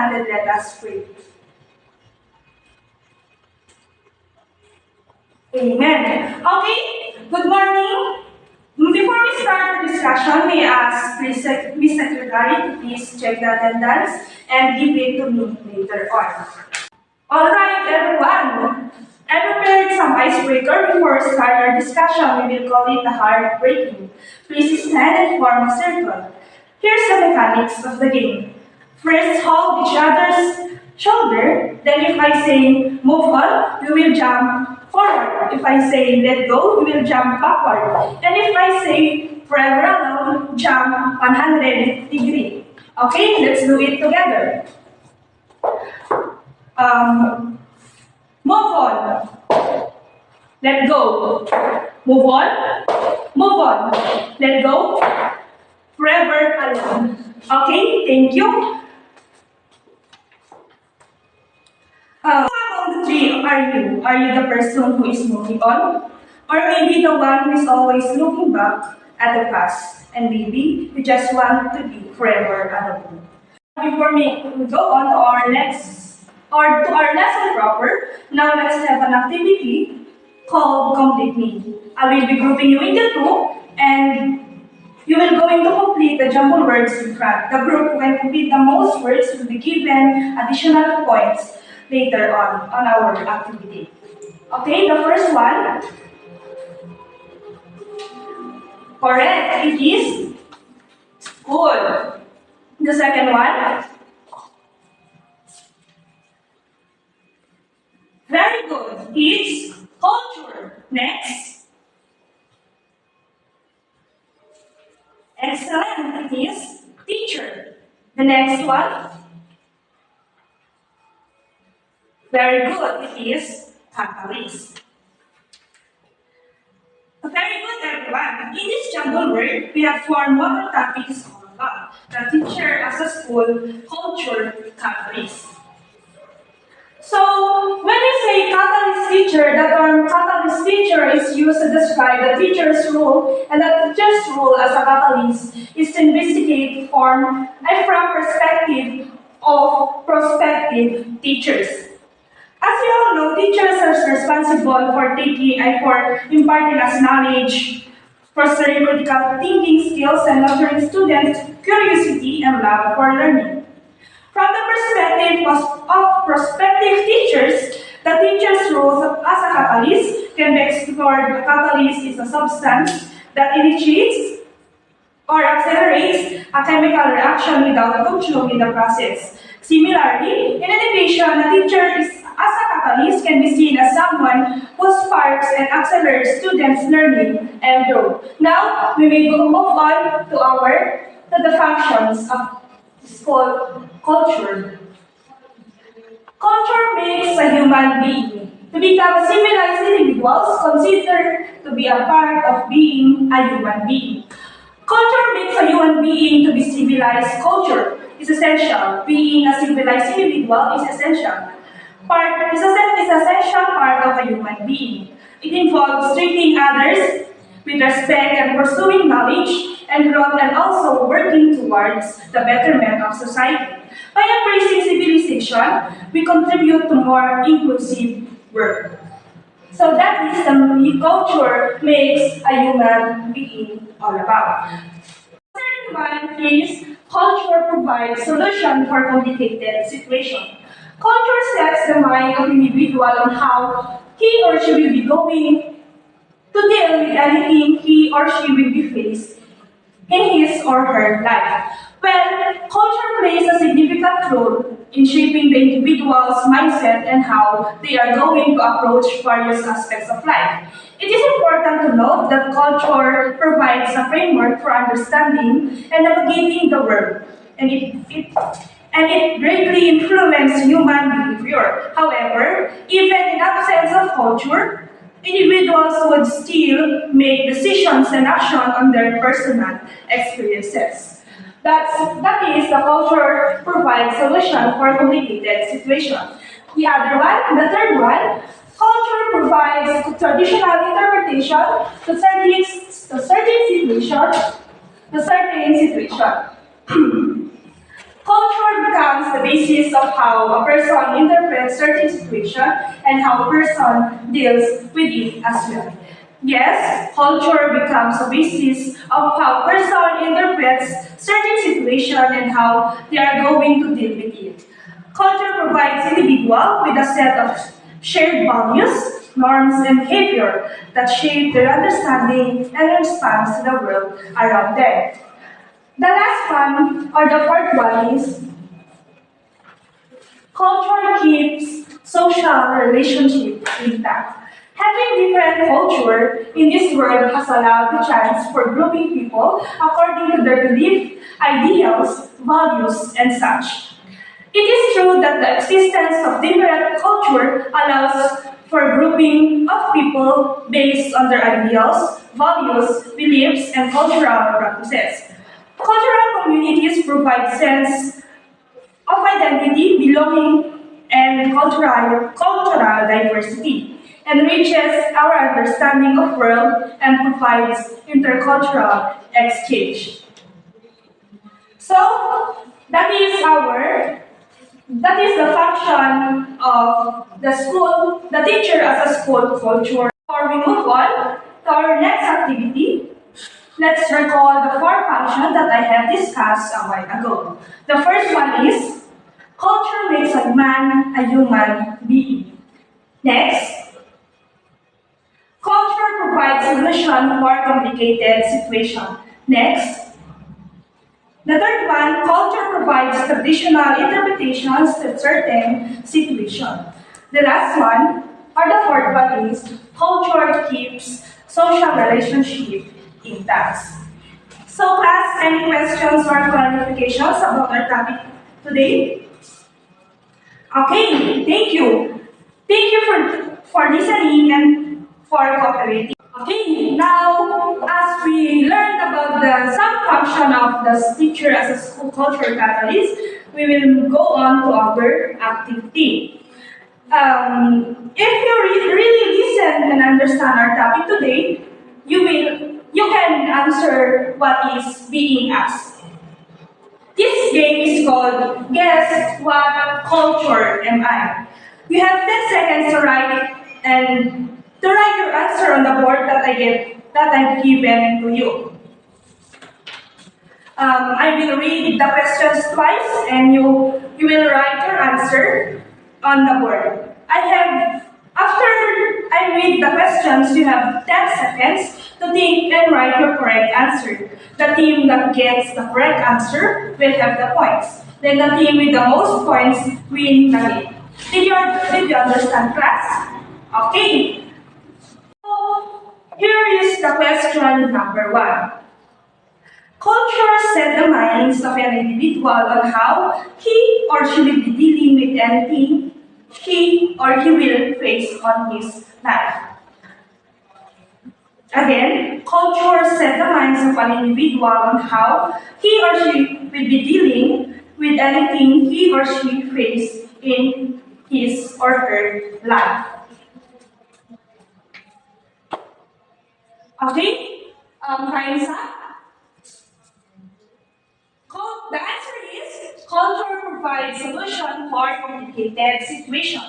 stand and let us pray. Amen. Okay, good morning. Before we start our discussion, may I ask Miss Secretary to please check the attendance and give it to me later on. Alright, everyone. I prepared some icebreaker before we start our discussion. We will call it the heart breaking. Please stand and form a circle. Here's the mechanics of the game. First, hold each other's shoulder. Then if I say move on, we will jump forward. If I say let go, we will jump backward. And if I say forever alone, jump 100 degrees. Okay, let's do it together. Move on. Let go. Move on. Move on. Let go. Forever alone. Okay, thank you. Who among the three are you? Are you the person who is moving on? Or maybe the one who is always looking back at the past and maybe you just want to be forever alone? Before we go on to our lesson proper, now let's have an activity called Complete Me. I will be grouping you into two and you will going to complete the jumbled words in front. The group who can complete the most words will be given additional points later on our activity. Okay, the first one. Correct, it is school. The second one. Very good, it's culture. Next. Excellent, it is teacher. The next one. Very good, it is catalyst. Very good, everyone. In this jumbled word, we have formed what the topic is all about. The teacher as a school, culture, catalyst. So, when we say catalyst teacher, the term catalyst teacher is used to describe the teacher's role, and the teacher's role as a catalyst is to investigate, form, and from perspective of prospective teachers. As we all know, teachers are responsible for taking and for imparting us knowledge, fostering critical thinking skills, and nurturing students' curiosity and love for learning. From the perspective of prospective teachers, the teacher's role as a catalyst can be explored. A catalyst is a substance that initiates or accelerates a chemical reaction without consuming the process. Similarly, in education, a teacher as a catalyst can be seen as someone who sparks and accelerates students' learning and growth. Now, we will move on to the functions of school culture. Culture makes a human being. To become a civilized individuals, consider to be a part of being a human being. Culture makes a human being to be civilized. Culture is essential. Being a civilized individual is essential. Is essential part of a human being. It involves treating others with respect and pursuing knowledge and growth and also working towards the betterment of society. By embracing civilization, we contribute to more inclusive world. So that is the culture makes a human being all about. The third one is culture provides solution for complicated situations. Culture sets the mind of the individual on how he or she will be going to deal with anything he or she will be faced in his or her life. Well, culture plays a significant role in shaping the individual's mindset and how they are going to approach various aspects of life. It is important to note that culture provides a framework for understanding and navigating the world, and it greatly influences human behavior. However, even in absence of culture, individuals would still make decisions and action on their personal experiences. That is, the culture provides solution for complicated situations. The third one, culture provides traditional interpretation to certain situation. Culture becomes the basis of how a person interprets certain situation and how a person deals with it as well. Yes, culture becomes a basis of how a person interprets certain situation and how they are going to deal with it. Culture provides individual with a set of shared values, norms, and behavior that shape their understanding and response to the world around them. The last one, or the fourth one, is culture keeps social relationship intact. Having different culture in this world has allowed the chance for grouping people according to their belief, ideals, values, and such. It is true that the existence of different culture allows for grouping of people based on their ideals, values, beliefs, and cultural practices. Cultural communities provide sense of identity, belonging, and cultural diversity, enriches our understanding of world and provides intercultural exchange. So that is the function of the school, the teacher as a school culture. Before we move on to our next activity, let's recall the four functions that I have discussed a while ago. The first one is culture makes a man a human being. Next, culture provides solution for complicated situation. Next, the third one, culture provides traditional interpretations to certain situation. The last one, or the fourth one, is culture keeps social relationship intact. So class, any questions or clarifications about our topic today? Okay, thank you. Thank you for listening and for cooperating. Okay, now as we learned about the sub-function of the teacher as a school culture catalyst, we will go on to our activity. If you really listen and understand our topic today, you can answer what is being asked. This game is called Guess What Culture Am I? You have 10 seconds to write your answer on the board that I've given to you. I will read the questions twice and you will write your answer on the board. After I read the questions, you have 10 seconds to think and write your correct answer. The team that gets the correct answer will have the points. Then the team with the most points win the game. Did you understand, class? Okay. So, here is the question number 1. Culture set the minds of an individual on how he or she will be dealing with anything he or he will face on his life. Again, culture set the minds of an individual on how he or she will be dealing with anything he or she faces in his or her life. Okay? Time's up. The answer is culture provides solution for complicated situation.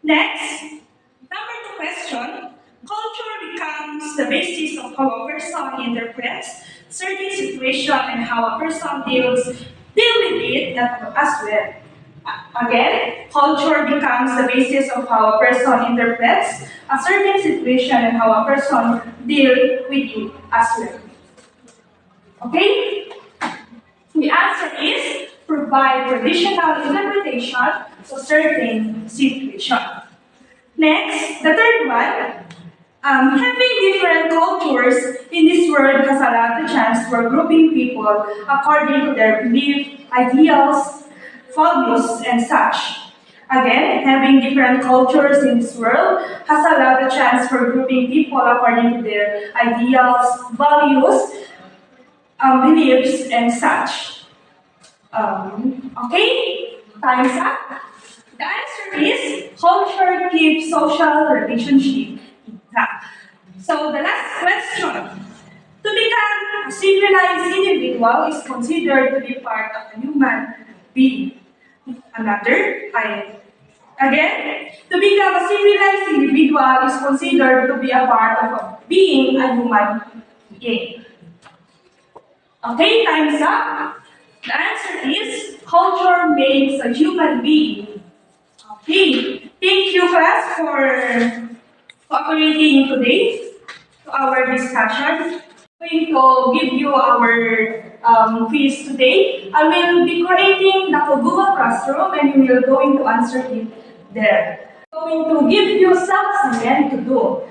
Next, number 2 question. Culture becomes the basis of how a person interprets certain situation and how a person deal with it as well. Again, culture becomes the basis of how a person interprets a certain situation and how a person deal with it as well. Okay? The answer is provide traditional interpretation to certain situation. Next, the third one, having different cultures in this world has allowed the chance for grouping people according to their belief, ideals, values, and such. Again, having different cultures in this world has allowed the chance for grouping people according to their ideals, values, beliefs, and such. Okay, time's up. The answer is culture keeps social relationship intact. So the last question. To become a civilized individual is considered to be part of the human being. Again, to become a civilized individual is considered to be a part of being a human being. Okay, time's up. The answer is culture makes a human being. Okay, thank you class for cooperating today to our discussion. I'm going to give you our quiz today. I will be creating the Google Classroom and you will going to answer it there. I'm going to give you some assignment to do.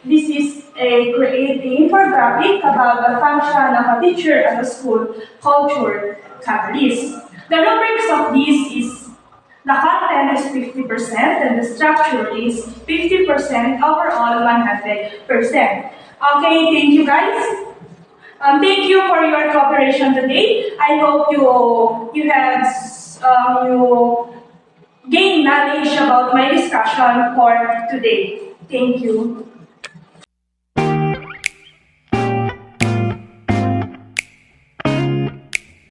This is a creating infographic about the function of a teacher at a school culture catalyst. The rubrics of this is the content is 50% and the structure is 50% overall 100%. Okay, thank you guys. Thank you for your cooperation today. I hope you have you gain knowledge about my discussion for today. Thank you.